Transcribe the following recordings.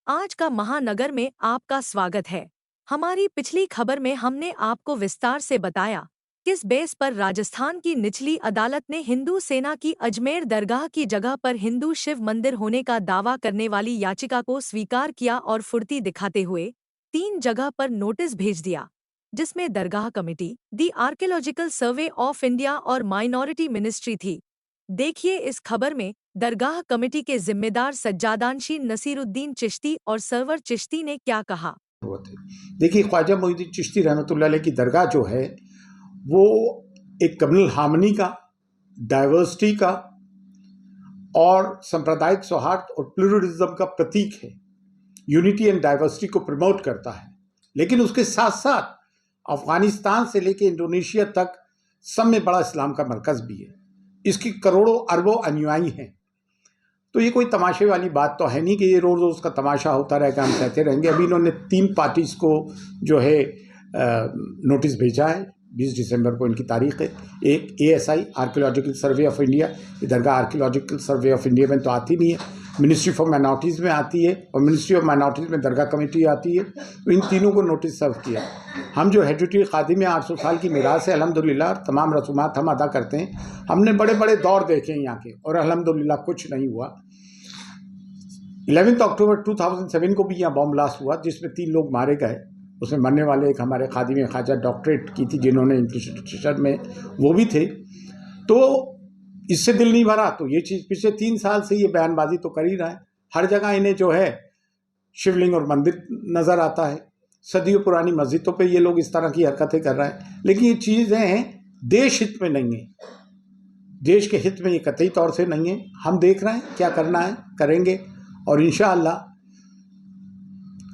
आज का महानगर में आपका स्वागत है। हमारी पिछली खबर में हमने आपको विस्तार से बताया किस बेस पर राजस्थान की निचली अदालत ने हिंदू सेना की अजमेर दरगाह की जगह पर हिंदू शिव मंदिर होने का दावा करने वाली याचिका को स्वीकार किया और फुर्ती दिखाते हुए 3 जगह पर नोटिस भेज दिया, जिसमें दरगाह committee, the archaeological survey of India और माइनॉरिटी मिनिस्ट्री थी। देखिए इस खबर में दरगाह कमेटी के जिम्मेदार सज्जादानशी नसीरुद्दीन चिश्ती और सरवर चिश्ती ने क्या कहा। देखिए, ख्वाजा मोइनुद्दीन चिश्ती रहमतुल्लाह अलैह की दरगाह जो है वो एक कम्युनल हार्मनी का, डाइवर्सिटी का और सांप्रदायिक सौहार्द और प्लूरलिज्म का प्रतीक है। यूनिटी एंड डाइवर्सिटी को प्रमोट करता है, लेकिन उसके साथ साथ अफगानिस्तान से लेकर इंडोनेशिया तक सब में बड़ा इस्लाम का मरकज भी है। इसकी करोड़ों अरबों अनुयायी हैं। तो ये कोई तमाशे वाली बात तो है नहीं कि ये रोज़ रोज़ का तमाशा होता रहेगा, हम कहते रहेंगे। अभी इन्होंने 3 पार्टीज़ को जो है नोटिस भेजा है। 20 दिसंबर को इनकी तारीख है। एक ASI archaeological survey of India, ये दरगाह आर्कियोलॉजिकल सर्वे ऑफ इंडिया में तो आती नहीं है, मिनिस्ट्री फॉर माइनॉरिटीज़ में आती है और मिनिस्ट्री ऑफ माइनॉरिटीज़ में दरगाह कमेटी आती है। तो इन तीनों को नोटिस सर्व किया। हम जो हेरिटेज खादिम में 800 साल की मीरास है, अल्हम्दुलिल्लाह तमाम रसूमात हम अदा करते हैं। हमने बड़े बड़े दौर देखे हैं यहाँ के और अल्हम्दुलिल्लाह कुछ नहीं हुआ। 11 अक्टूबर 2007 को भी यहाँ बॉम्ब ब्लास्ट हुआ जिसमें 3 लोग मारे गए। उसमें मरने वाले एक हमारे खादिम ख्वाजा डॉक्टरेट की थी जिन्होंने इंक्विजिशन में वो भी थे। तो इससे दिल नहीं भरा। तो ये चीज़ पिछले 3 साल से ये बयानबाजी तो कर ही रहा है। हर जगह इन्हें जो है शिवलिंग और मंदिर नज़र आता है। सदियों पुरानी मस्जिदों पे ये लोग इस तरह की हरकतें कर रहे हैं, लेकिन ये चीज़ें देश हित में नहीं है। देश के हित में ये कतई तौर से नहीं है। हम देख रहे हैं क्या करना है, करेंगे और इंशाअल्लाह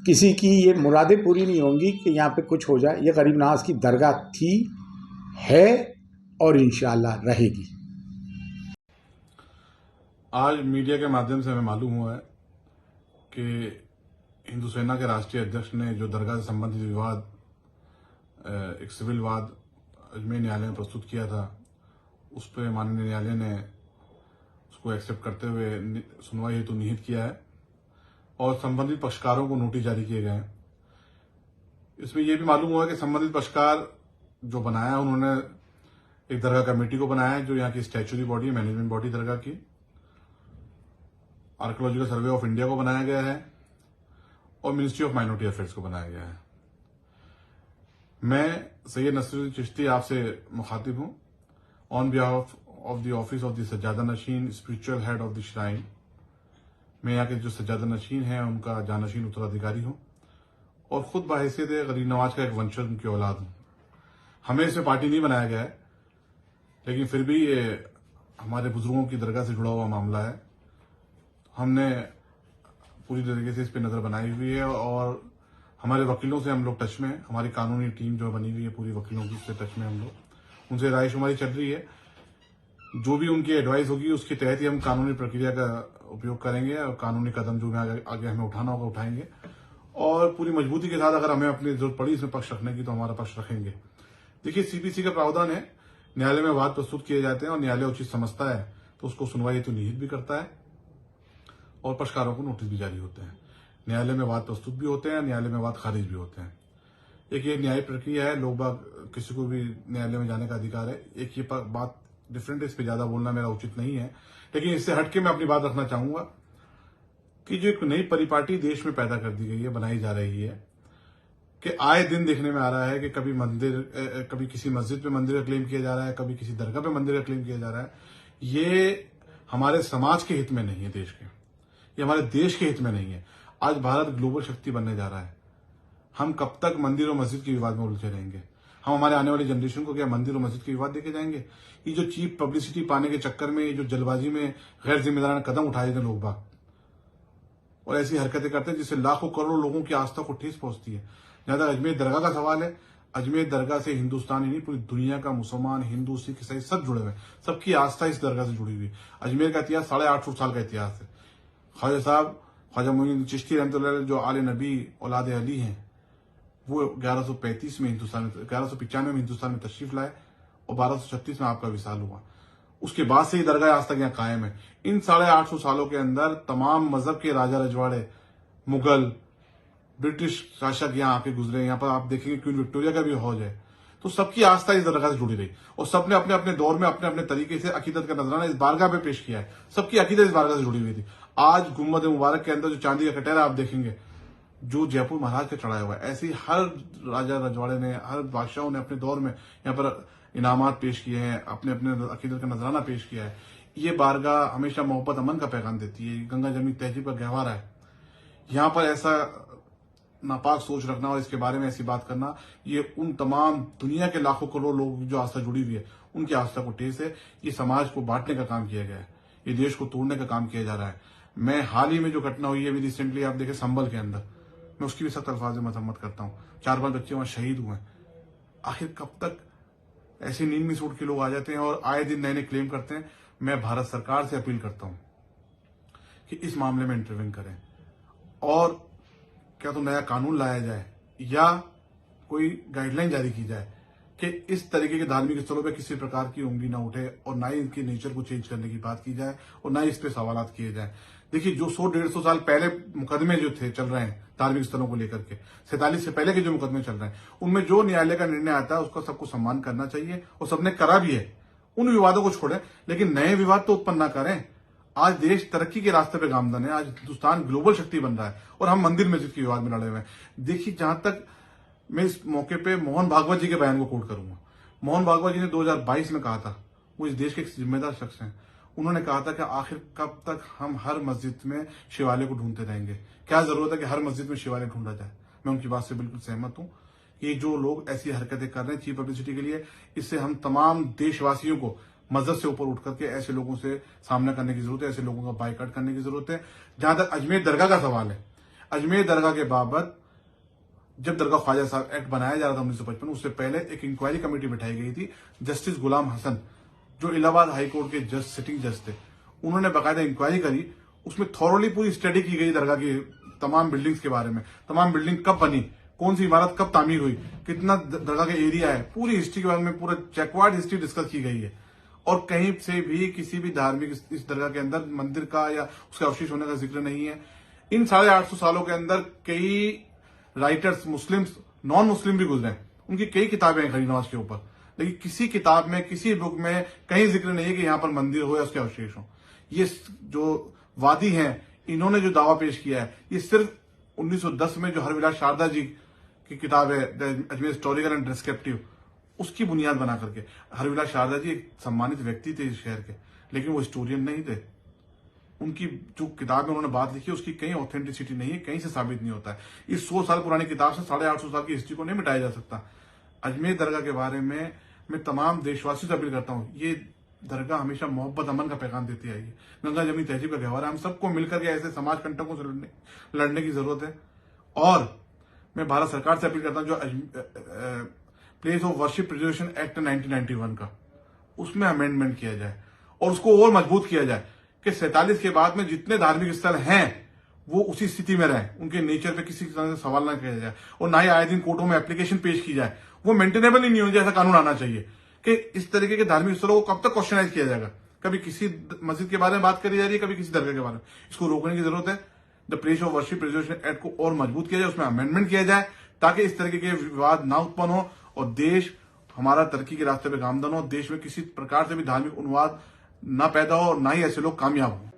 किसी की ये मुरादें पूरी नहीं होंगी कि यहाँ पे कुछ हो जाए। ये गरीब नवाज की दरगाह थी, है और इंशाअल्लाह रहेगी। आज मीडिया के माध्यम से हमें मालूम हुआ है कि हिंदू सेना के राष्ट्रीय अध्यक्ष ने जो दरगाह से संबंधित विवाद, एक सिविल वाद अजमेर न्यायालय में प्रस्तुत किया था, उस पर माननीय न्यायालय ने उसको एक्सेप्ट करते हुए सुनवाई हेतु निहित किया है और संबंधित पक्षकारों को नोटिस जारी किए गए हैं। इसमें यह भी मालूम हुआ कि संबंधित पक्षकार जो बनाया, उन्होंने एक दरगाह कमेटी को बनाया है जो यहाँ की स्टैच्यूरी बॉडी, मैनेजमेंट बॉडी दरगाह की। आर्कियोलॉजिकल सर्वे ऑफ इंडिया को बनाया गया है और मिनिस्ट्री ऑफ माइनॉरिटी अफेयर्स को बनाया गया है। मैं सैयद नसीरुद्दीन चिश्ती आपसे मुखातिब हूं on behalf of the office of the सज्जादा नशीन spiritual head of the shrine. मैं यहाँ के जो सज्जादा नशीन है उनका जानशीन उत्तराधिकारी हूं और खुद बाहिसियत गरीब नवाज का एक वंशज, उनकी औलाद हूं। हमें इसमें पार्टी नहीं बनाया गया है, लेकिन फिर भी ये हमारे बुजुर्गों की दरगाह से जुड़ा हुआ मामला है। हमने पूरी तरीके से इस पर नजर बनाई हुई है और हमारे वकीलों से हम लोग टच में हैं। हमारी कानूनी टीम जो बनी हुई है पूरी वकीलों की, उससे टच में हम लोग, उनसे रायशुमारी चल रही है। जो भी उनकी एडवाइस होगी उसके तहत ही हम कानूनी प्रक्रिया का उपयोग करेंगे और कानूनी कदम जो आगे हमें उठाना होगा उठाएंगे और पूरी मजबूती के साथ अगर हमें अपनी जरूरत पड़ी इसमें पक्ष रखने की तो हमारा पक्ष रखेंगे। देखिए, CPC का प्रावधान है, न्यायालय में वाद प्रस्तुत किए जाते हैं और न्यायालय उचित समझता है तो उसको सुनवाई हेतु निहित भी करता है और पक्षकारों को नोटिस भी जारी होते हैं। न्यायालय में वाद प्रस्तुत भी होते हैं, न्यायालय में वाद खारिज भी होते हैं। एक ये न्यायिक प्रक्रिया है, लोग बाग किसी को भी न्यायालय में जाने का अधिकार है। एक ये बात डिफरेंट है, इस पर ज्यादा बोलना मेरा उचित नहीं है, लेकिन इससे हटके मैं अपनी बात रखना चाहूंगा कि जो एक नई परिपाटी देश में पैदा कर दी गई है, बनाई जा रही है, कि आए दिन देखने में आ रहा है कि कभी किसी मस्जिद पे मंदिर का क्लेम किया जा रहा है, कभी किसी दरगाह पे मंदिर का क्लेम किया जा रहा है। ये हमारे समाज के हित में नहीं है, देश के, ये हमारे देश के हित में नहीं है। आज भारत ग्लोबल शक्ति बनने जा रहा है। हम कब तक मंदिर और मस्जिद के विवाद में उलझे रहेंगे? हम हमारे आने वाली जनरेशन को क्या मंदिर और मस्जिद के विवाद देके जाएंगे? ये जो चीप पब्लिसिटी पाने के चक्कर में, ये जो जल्दबाजी में गैर जिम्मेदाराना कदम उठाए थे लोग बाग और ऐसी हरकतें करते हैं जिससे लाखों करोड़ों लोगों की आस्था को ठेस पहुंचती है। जहां तक अजमेर दरगाह का सवाल है, अजमेर दरगाह से हिंदुस्तान ही नहीं पूरी दुनिया का मुसलमान, हिंदू, सिख, ईसाई सब जुड़े हुए हैं। सबकी आस्था इस दरगाह से जुड़ी हुई है। अजमेर का इतिहास 850 साल का इतिहास है। ख्वाजा साहब ख्वाजा मोइनुद्दीन चिश्ती रहमतुल्लाह अलैह जो आले नबी औलाद अली हैं, वो 1135 में हिंदुस्तान में 1195 में हिंदुस्तान में तशरीफ लाए और 1236 में आपका विसाल हुआ। उसके बाद से ही दरगाह आज तक यहाँ कायम है। इन 850 सालों के अंदर तमाम मजहब के राजा रजवाड़े मुगल, ब्रिटिश शासक यहाँ आके गुजरे। यहाँ पर आप देखेंगे क्वीन विक्टोरिया का भी हौज है। तो सबकी आस्था इस दरगाह से जुड़ी रही और सबने अपने अपने दौर में अपने अपने तरीके से अकीदत का नजराना इस बारगाह पे पेश किया है। सबकी अकीदत इस बारगाह से जुड़ी हुई थी। आज गुम्बद मुबारक के अंदर जो चांदी का कटहरा आप देखेंगे जो जयपुर महाराज का चढ़ाया हुआ है, ऐसे ही हर राजा रजवाड़े ने, हर बादशाहों ने अपने दौर में यहाँ पर इनामात पेश किए हैं, अपने अपने अकीदत का नजराना पेश किया है। ये बारगाह हमेशा मोहब्बत अमन का पैगाम देती है। गंगा जमनी तहजीब का गहवारा है। यहाँ पर ऐसा नापाक सोच रखना और इसके बारे में ऐसी बात करना, ये उन तमाम दुनिया के लाखों करोड़ लोग जो आस्था जुड़ी हुई है उनकी आस्था को ठेस है। ये समाज को बांटने का काम किया गया है, ये देश को तोड़ने का काम किया जा रहा है। मैं हाल ही में जो घटना हुई है अभी रिसेंटली आप देखें संभल के अंदर, मैं उसकी भी सख्त अल्फाज में मजम्मत करता हूँ। 4-5 बच्चे वहां शहीद हुए हैं। आखिर कब तक ऐसी नींद में सूट के लोग आ जाते हैं और आए दिन नए नए क्लेम करते हैं। मैं भारत सरकार से अपील करता हूं कि इस मामले में इंटरवेन करें और क्या तो नया कानून लाया जाए या कोई गाइडलाइन जारी की जाए कि इस तरीके के धार्मिक स्थलों पे किसी प्रकार की उंगली ना उठे और ना ही इनकी नेचर को चेंज करने की बात की जाए और ना ही इस पे सवालात किए जाए। देखिए, जो 100-150 साल पहले मुकदमे जो थे चल रहे हैं धार्मिक स्थलों को लेकर के, 47 से पहले के जो मुकदमे चल रहे हैं, उनमें जो न्यायालय का निर्णय आता है उसका सबको सम्मान करना चाहिए और सबने करा भी है। उन विवादों को छोड़ें, लेकिन नए विवाद तो उत्पन्न ना करें। आज देश तरक्की के रास्ते पे गामदन है। आज हिंदुस्तान ग्लोबल शक्ति बन रहा है और हम मंदिर मस्जिद के विवाद में लड़े हुए हैं। देखिए, जहां तक मैं इस मौके पे मोहन भागवत जी के बयान को कोट करूंगा। मोहन भागवत जी ने 2022 में कहा था, वो इस देश के एक जिम्मेदार शख्स हैं। उन्होंने कहा था कि आखिर कब तक हम हर मस्जिद में शिवालय को ढूंढते रहेंगे, क्या जरूरत है कि हर मस्जिद में शिवालय ढूंढा जाए। मैं उनकी बात से बिल्कुल सहमत हूं। ये जो लोग ऐसी हरकतें कर रहे हैं चीप पब्लिसिटी के लिए, इससे हम तमाम देशवासियों को मस्जिद से ऊपर उठ करके ऐसे लोगों से सामना करने की जरूरत है, ऐसे लोगों का बाइकआउट करने की जरूरत है। जहां तक अजमेर दरगाह का सवाल है, अजमेर दरगाह के बाबत जब दरगाह ख्वाजा साहब एक्ट बनाया जा रहा था 1955, उससे पहले एक इंक्वायरी कमेटी बिठाई गई थी। जस्टिस गुलाम हसन जो इलाहाबाद हाईकोर्ट के जज, सिटिंग जज थे, उन्होंने बाकायदा इंक्वायरी करी। उसमें थॉरली पूरी स्टडी की गई दरगाह की तमाम बिल्डिंग्स के बारे में, तमाम बिल्डिंग कब बनी, कौन सी इमारत कब तामीर हुई, कितना दरगाह का एरिया है, पूरी हिस्ट्री के बारे में पूरा चेकवार्ड हिस्ट्री डिस्कस की गई है। और कहीं से भी किसी भी धार्मिक इस दरगाह के अंदर मंदिर का या उसके अवशेष होने का जिक्र नहीं है। इन 850 सालों के अंदर कई राइटर्स, मुस्लिम्स, नॉन मुस्लिम भी गुजरे, उनकी कई किताबें हैं खड़ी नवाज के ऊपर, लेकिन किसी किताब में, किसी बुक में कहीं जिक्र नहीं है कि यहां पर मंदिर हो या उसके अवशेष हो। ये जो वादी हैं, इन्होंने जो दावा पेश किया है, ये सिर्फ 1910 में जो हरविलास शारदा जी की किताब है अजमेर हिस्टोरिकल एंड डिस्क्रिप्टिव, उसकी बुनियाद बना करके। हरविलास शारदा जी एक सम्मानित व्यक्ति थे इस शहर के, लेकिन वो हिस्टोरियन नहीं थे। उनकी जो किताब में उन्होंने बात लिखी उसकी कहीं ऑथेंटिसिटी नहीं है, कहीं से साबित नहीं होता है। इस 100 साल पुरानी किताब से 850 साल की हिस्ट्री को नहीं मिटाया जा सकता। अजमेर दरगाह के बारे में मैं तमाम देशवासियों से अपील करता हूँ, ये दरगाह हमेशा मोहब्बत अमन का पैगाम देती आई है। गंगा जमनी तहजीब का गहवारा, हम सबको मिलकर के ऐसे समाज कंटकों से लड़ने की जरूरत है। और मैं भारत सरकार से अपील करता हूँ, जो place of worship reservation act 1991 का, उसमें अमेंडमेंट किया जाए और उसको और मजबूत किया जाए कि 47 के बाद में जितने धार्मिक स्थल हैं वो उसी स्थिति में रहें, उनके नेचर पे किसी तरह से सवाल ना किया जाए और ना ही आए दिन कोर्टों में एप्लीकेशन पेश की जाए। वो मेंटेनेबल ही नहीं होना, जैसा कानून आना चाहिए कि इस तरीके के धार्मिक स्थलों को कब तक क्वेश्चनाइज किया जाएगा। कभी किसी मस्जिद के बारे में बात करी जा रही है, कभी किसी दरगाह के बारे में। इसको रोकने की जरूरत है। The place of worship reservation act को और मजबूत किया जाए, उसमें अमेंडमेंट किया जाए ताकि इस तरीके के विवाद ना उत्पन्न हो और देश हमारा तरक्की के रास्ते पे गामदन हो। देश में किसी प्रकार से भी धार्मिक उन्माद ना पैदा हो और ना ही ऐसे लोग कामयाब हो।